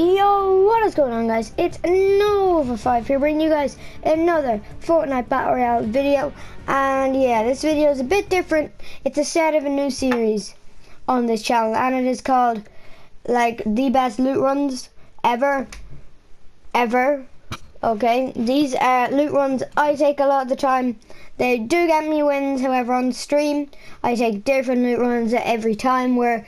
Yo, what is going on, guys? It's Nova5 here, bringing you guys another Fortnite Battle Royale video. And yeah, this video is a bit different. It's the start of a new series on this channel, and it is called, like, the best loot runs ever. Okay, these loot runs I take a lot of the time. They do get me wins, however, on stream I take different loot runs every time, where,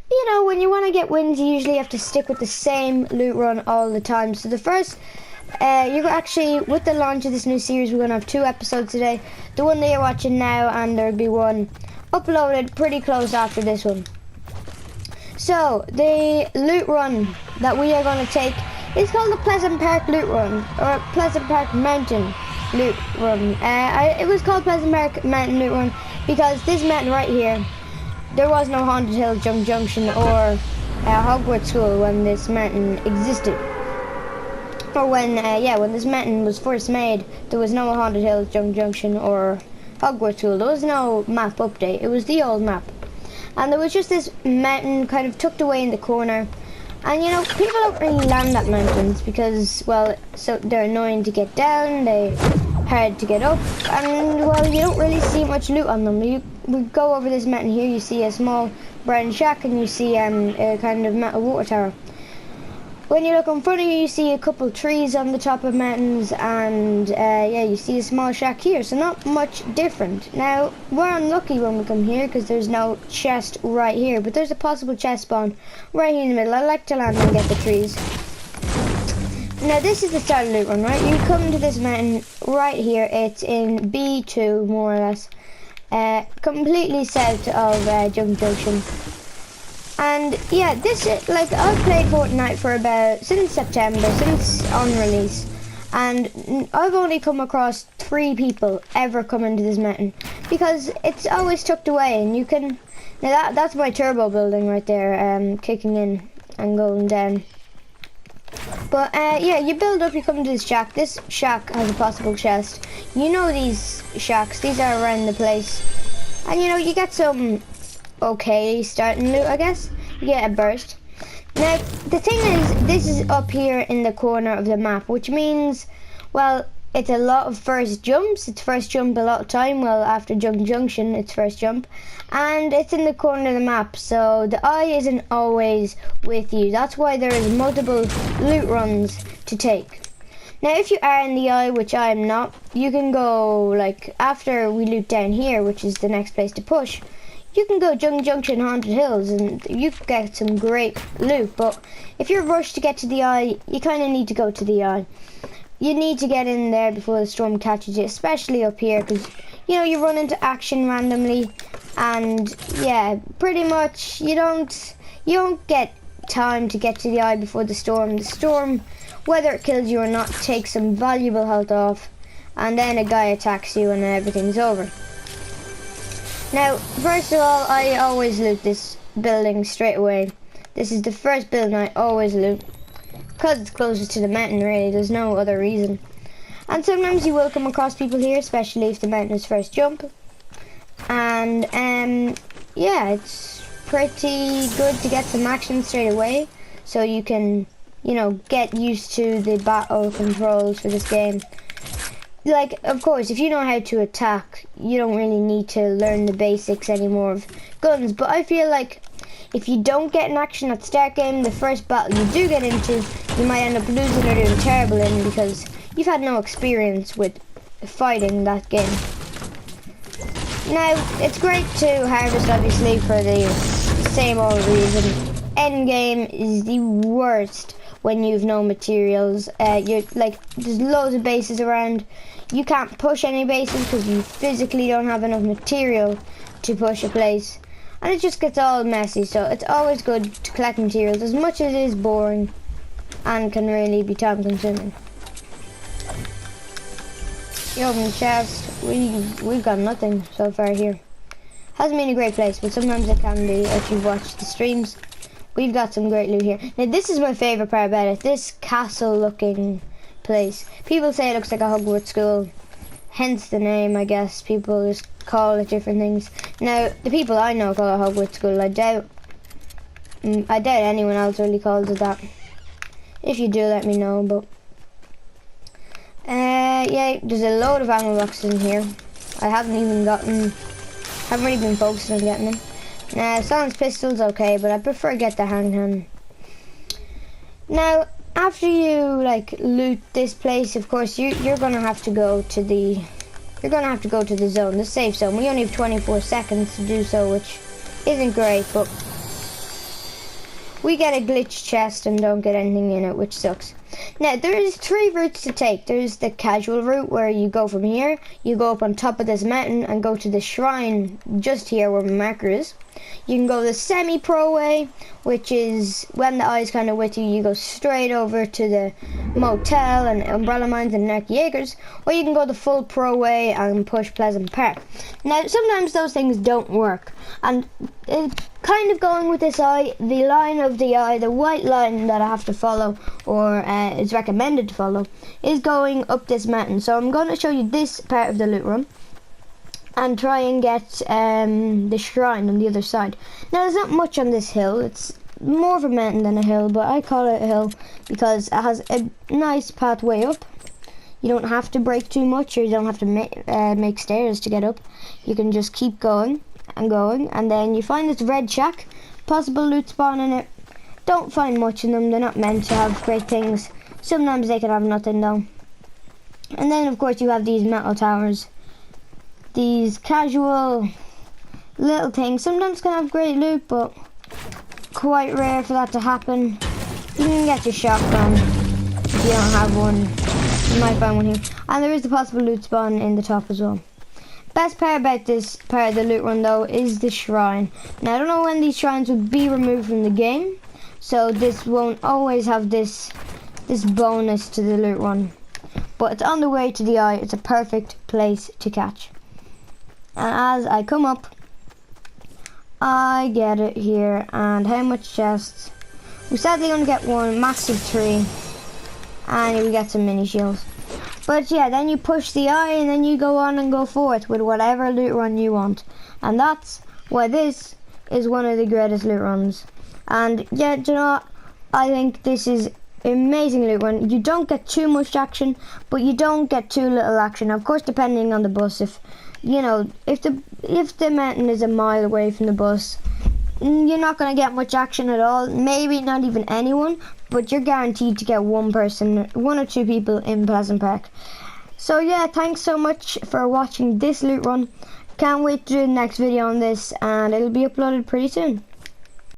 you know, when you want to get wins, you usually have to stick with the same loot run all the time. So the first, you're actually, with the launch of this new series, we're going to have 2 episodes today. The one that you're watching now, and there'll be one uploaded pretty close after this one. So, the loot run that we are going to take is called the Pleasant Park Loot Run, or Pleasant Park Mountain Loot Run. It was called Pleasant Park Mountain Loot Run because this mountain right here, there was no Haunted Hill Junction or Hogwarts School when this mountain existed. Or when this mountain was first made, there was no Haunted Hill Junction or Hogwarts School. There was no map update. It was the old map. And there was just this mountain kind of tucked away in the corner. And you know, people don't really land at mountains because, well, so they're annoying to get down, they're hard to get up, and well, you don't really see much loot on them. We go over this mountain here, you see a small brown shack, and you see a kind of metal water tower. When you look in front of you, you see a couple trees on the top of mountains, and yeah, you see a small shack here, so not much different. Now, we're unlucky when we come here because there's no chest right here, but there's a possible chest spawn right here in the middle. I like to land and get the trees. Now, this is the start of the loot run, right? You come to this mountain right here. It's in B2, more or less, completely south of Junction. And yeah, this, like, I've played Fortnite for since September, since on release, and I've only come across 3 people ever come into this mountain because it's always tucked away, and you can. Now that's my turbo building right there, kicking in and going down. But yeah, you build up, you come to this shack. This shack has a possible chest. You know these shacks; these are around the place, and you know you get some okay starting loot, I guess. You get a burst. Now the thing is, this is up here in the corner of the map, which means, well, it's a lot of first jumps. It's first jump a lot of time. Well, after Junction, it's first jump, and it's in the corner of the map, so the eye isn't always with you. That's why there is multiple loot runs to take. Now, if you are in the eye, which I am not, you can go, like, after we loot down here, which is the next place to push, you can go Junction, Haunted Hills, and you can get some great loot. But if you're rushed to get to the eye, you kind of need to go to the eye. You need to get in there before the storm catches you, especially up here, because, you know, you run into action randomly, and yeah, pretty much you don't get time to get to the eye before the storm. The storm, whether it kills you or not, takes some valuable health off, and then a guy attacks you and everything's over. Now, first of all, I always loot this building straight away. This is the first building I always loot, because it's closest to the mountain, really. There's no other reason. And sometimes you will come across people here, especially if the mountain is first jump. And yeah, it's pretty good to get some action straight away, so you can, you know, get used to the battle controls for this game. Like, of course, if you know how to attack, you don't really need to learn the basics anymore of guns. But I feel like if you don't get an action at the start game, the first battle you do get into, you might end up losing or doing terrible in because you've had no experience with fighting that game. Now, it's great to harvest, obviously, for the same old reason. Endgame is the worst when you've no materials. You're like, there's loads of bases around. You can't push any bases because you physically don't have enough material to push a place, and it just gets all messy. So it's always good to collect materials, as much as it is boring and can really be time consuming. You open the chest. We've got nothing so far here. Hasn't been a great place, but sometimes it can be if you've watched the streams. We've got some great loot here. Now this is my favourite part about it, this castle looking place. People say it looks like a Hogwarts school, hence the name, I guess. People just call it different things. Now, the people I know call it Hogwarts school. I doubt anyone else really calls it that. If you do, let me know. But yeah, there's a load of ammo boxes in here. I haven't really been focused on getting them. Now, silenced pistol's okay, but I prefer to get the handgun. Now, after you like loot this place, of course, you're gonna have to go to the zone, the safe zone. We only have 24 seconds to do so, which isn't great, but we get a glitch chest and don't get anything in it, which sucks. Now, there is 3 routes to take. There's the casual route where you go from here, you go up on top of this mountain and go to the shrine just here where my marker is. You can go the semi-pro way, which is when the eye's kind of with you, you go straight over to the motel and umbrella mines and Narky Acres, or you can go the full pro way and push Pleasant Park. Now, sometimes those things don't work, and kind of going with this eye, the line of the eye, the white line that I have to follow, or is recommended to follow, is going up this mountain. So I'm going to show you this part of the loot run and try and get the shrine on the other side. Now, there's not much on this hill. It's more of a mountain than a hill, but I call it a hill because it has a nice pathway up. You don't have to break too much, or you don't have to make stairs to get up. You can just keep going and going, and then you find this red shack, possible loot spawn in it. Don't find much in them. They're not meant to have great things. Sometimes they can have nothing though. And then of course you have these metal towers. These casual little things sometimes can have great loot, but quite rare for that to happen. You can get your shotgun if you don't have one. You might find one here. And there is the possible loot spawn in the top as well. Best part about this part of the loot run though is the shrine. Now, I don't know when these shrines will be removed from the game, so this won't always have this bonus to the loot run. But it's on the way to the eye. It's a perfect place to catch. And as I come up, I get it here. And how much chests? We sadly only get one, massive 3, and we get some mini shields. But yeah, then you push the eye and then you go on and go forth with whatever loot run you want. And that's why this is one of the greatest loot runs. And yeah, do you know what? I think this is amazing loot run. You don't get too much action, but you don't get too little action. Of course, depending on the bus, if the mountain is a mile away from the bus, you're not going to get much action at all. Maybe not even anyone, but you're guaranteed to get one or two people in Pleasant Park. So yeah, thanks so much for watching this loot run. Can't wait to do the next video on this, and it'll be uploaded pretty soon.